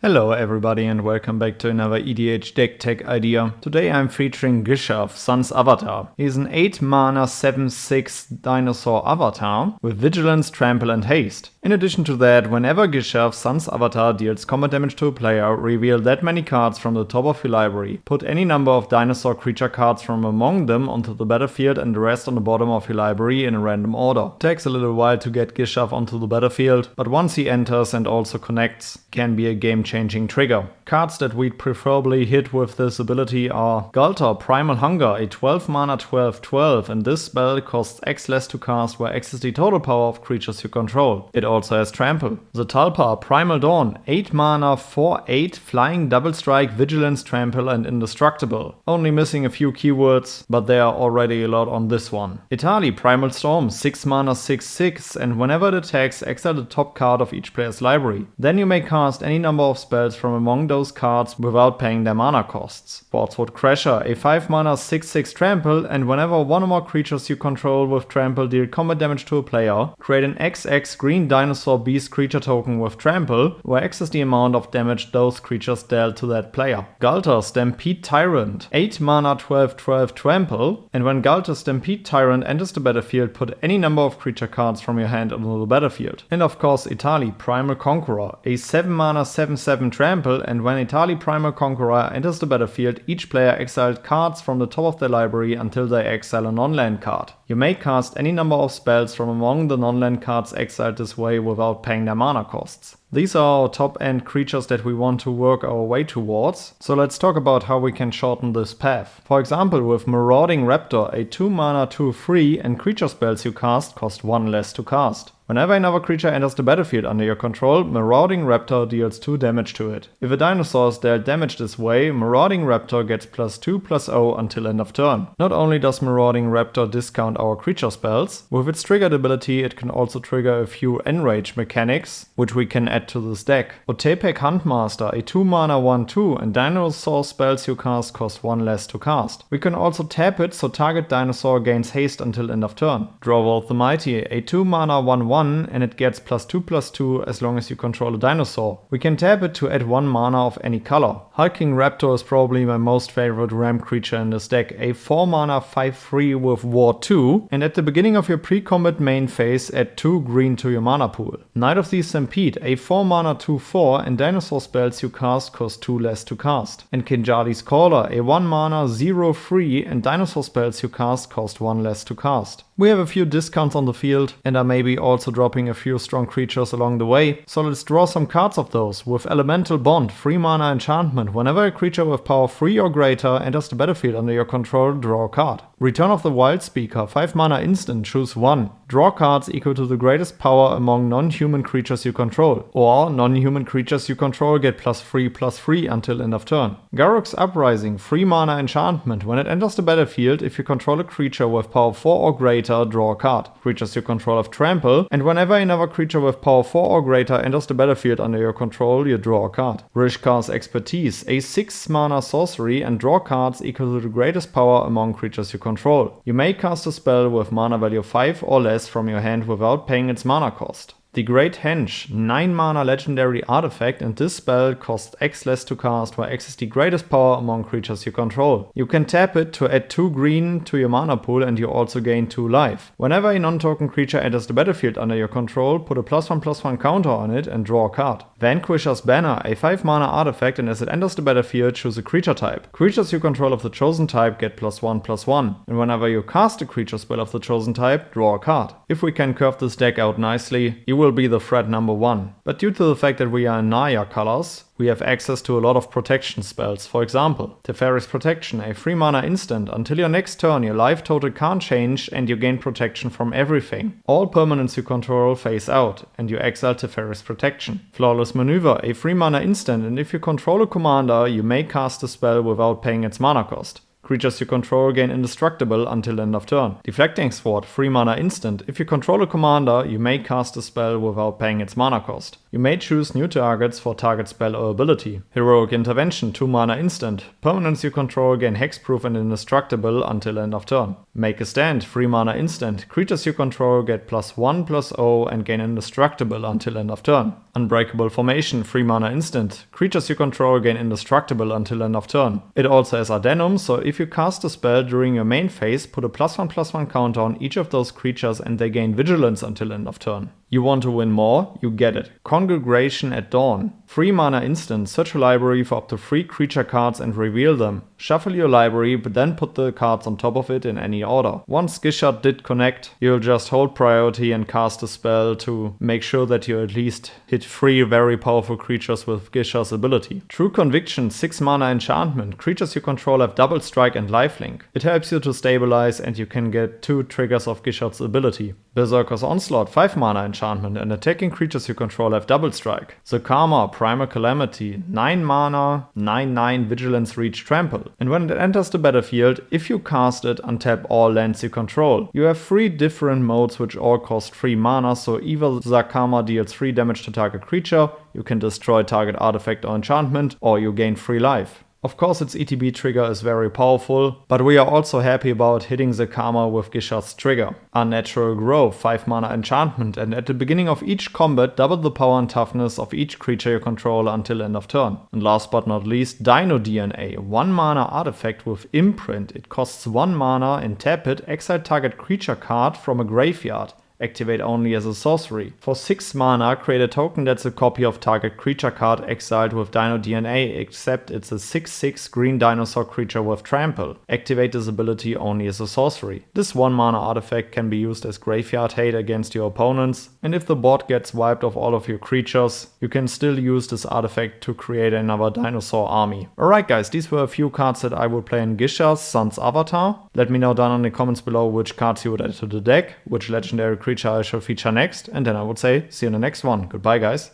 Hello everybody and welcome back to another EDH deck tech idea. Today I'm featuring Gishath, Sun's Avatar. He's an 8 mana 7/6 dinosaur avatar with Vigilance, Trample and Haste. In addition to that, whenever Gishath, Sun's Avatar deals combat damage to a player, reveal that many cards from the top of your library. Put any number of dinosaur creature cards from among them onto the battlefield and the rest on the bottom of your library in a random order. It takes a little while to get Gishath onto the battlefield, but once he enters and also connects, can be a game-changing trigger. Cards that we'd preferably hit with this ability are Gulter, Primal Hunger, a 12 mana 12/12, and this spell costs X less to cast where X is the total power of creatures you control. It also has Trample. The Talpa, Primal Dawn, 8 mana 4/8, flying double strike, Vigilance, Trample and Indestructible. Only missing a few keywords, but there are already a lot on this one. Itali, Primal Storm, 6 mana 6/6, and whenever it attacks, exile the top card of each player's library. Then you may cast any number of spells from among those cards without paying their mana costs. Sportswood Crasher, a 5 mana 6/6 trample, and whenever one or more creatures you control with trample deal combat damage to a player, create an XX green dinosaur beast creature token with trample, where X is the amount of damage those creatures dealt to that player. Gulter, Stampede Tyrant, 8 mana 12/12 trample, and when Gulter, Stampede Tyrant enters the battlefield, put any number of creature cards from your hand onto the battlefield. And of course Itali, Primal Conqueror, a 7 mana 7/7 trample, and when Itali Primal Conqueror enters the battlefield, each player exiles cards from the top of their library until they exile a non-land card. You may cast any number of spells from among the non-land cards exiled this way without paying their mana costs. These are our top end creatures that we want to work our way towards, so let's talk about how we can shorten this path. For example, with Marauding Raptor, a 2 mana 2/3, and creature spells you cast cost 1 less to cast. Whenever another creature enters the battlefield under your control, Marauding Raptor deals 2 damage to it. If a dinosaur is dealt damage this way, Marauding Raptor gets +2/+0 until end of turn. Not only does Marauding Raptor discount our creature spells, with its triggered ability it can also trigger a few enrage mechanics, which we can add to this deck. Otepec Huntmaster, a 2 mana 1/2, and dinosaur spells you cast cost 1 less to cast. We can also tap it so target dinosaur gains haste until end of turn. Drawwolf the Mighty, a 2 mana 1/1, and it gets +2/+2 as long as you control a dinosaur. We can tap it to add 1 mana of any color. Hulking Raptor is probably my most favorite ramp creature in this deck, a 4 mana 5/3 with War 2, and at the beginning of your pre-combat main phase add 2 green to your mana pool. Knight of the Stampede, a 4 mana 2/4, and dinosaur spells you cast cost 2 less to cast. And Kinjali's Caller, a 1 mana 0/3, and dinosaur spells you cast cost 1 less to cast. We have a few discounts on the field and are maybe also dropping a few strong creatures along the way, so let's draw some cards of those. With Elemental Bond, 3 mana enchantment, whenever a creature with power 3 or greater enters the battlefield under your control, draw a card. Return of the Wild Speaker, 5 mana instant, choose 1. Draw cards equal to the greatest power among non-human creatures you control, or non-human creatures you control get +3/+3 until end of turn. Garruk's Uprising, 3 mana enchantment, when it enters the battlefield, if you control a creature with power 4 or greater, draw a card. Creatures you control have trample, and whenever another creature with power 4 or greater enters the battlefield under your control, you draw a card. Rishkar's Expertise, a 6 mana sorcery, and draw cards equal to the greatest power among creatures you control. You may cast a spell with mana value 5 or less from your hand without paying its mana cost. The Great Henge, 9 mana legendary artifact, and this spell costs X less to cast where X is the greatest power among creatures you control. You can tap it to add 2 green to your mana pool and you also gain 2 life. Whenever a non-token creature enters the battlefield under your control, put a +1/+1 counter on it and draw a card. Vanquisher's Banner, a 5 mana artifact, and as it enters the battlefield, choose a creature type. Creatures you control of the chosen type get +1/+1, and whenever you cast a creature spell of the chosen type, draw a card. If we can curve this deck out nicely, you will be the threat number 1. But due to the fact that we are in Naya colors, we have access to a lot of protection spells. For example, Teferi's Protection, a 3 mana instant. Until your next turn, your life total can't change and you gain protection from everything. All permanents you control phase out, and you exile Teferi's Protection. Flawless Maneuver, a 3 mana instant, and if you control a commander, you may cast a spell without paying its mana cost. Creatures you control gain indestructible until end of turn. Deflecting Sword, 3 mana instant. If you control a commander, you may cast a spell without paying its mana cost. You may choose new targets for target spell or ability. Heroic Intervention, 2 mana instant. Permanents you control gain hexproof and indestructible until end of turn. Make a Stand, 3 mana instant. Creatures you control get +1/+0 and gain indestructible until end of turn. Unbreakable Formation, 3 mana instant. Creatures you control gain indestructible until end of turn. It also has Addendum, so if you cast a spell during your main phase, put a +1/+1 counter on each of those creatures and they gain Vigilance until end of turn. You want to win more? You get it. Congregation at Dawn. 3 mana instant. Search a library for up to 3 creature cards and reveal them. Shuffle your library, but then put the cards on top of it in any order. Once Gishath did connect, you'll just hold priority and cast a spell to make sure that you at least hit 3 very powerful creatures with Gishath's ability. True Conviction, 6 mana enchantment. Creatures you control have double strike and lifelink. It helps you to stabilize and you can get 2 triggers of Gishath's ability. Berserker's Onslaught, 5 mana enchantment, and attacking creatures you control have double strike. Zakama, Primal Calamity, 9 mana, 9/9 Vigilance Reach Trample. And when it enters the battlefield, if you cast it, untap all lands you control. You have 3 different modes which all cost 3 mana, so either Zakama deals 3 damage to target creature, you can destroy target artifact or enchantment, or you gain 3 life. Of course, its ETB trigger is very powerful, but we are also happy about hitting the Karma with Gishath's trigger. Unnatural Growth, 5 mana enchantment, and at the beginning of each combat, double the power and toughness of each creature you control until end of turn. And last but not least, Dino DNA, 1 mana artifact with Imprint. It costs 1 mana and tap it, exile target creature card from a graveyard. Activate only as a sorcery. For 6 mana, create a token that's a copy of target creature card exiled with Dino DNA, except it's a 6/6 green dinosaur creature with trample. Activate this ability only as a sorcery. This 1 mana artifact can be used as graveyard hate against your opponents, and if the board gets wiped of all of your creatures, you can still use this artifact to create another dinosaur army. Alright guys, these were a few cards that I would play in Gishath's Sun's Avatar. Let me know down in the comments below which cards you would add to the deck, which legendary creature I shall feature next, and then I would say see you in the next one. Goodbye guys.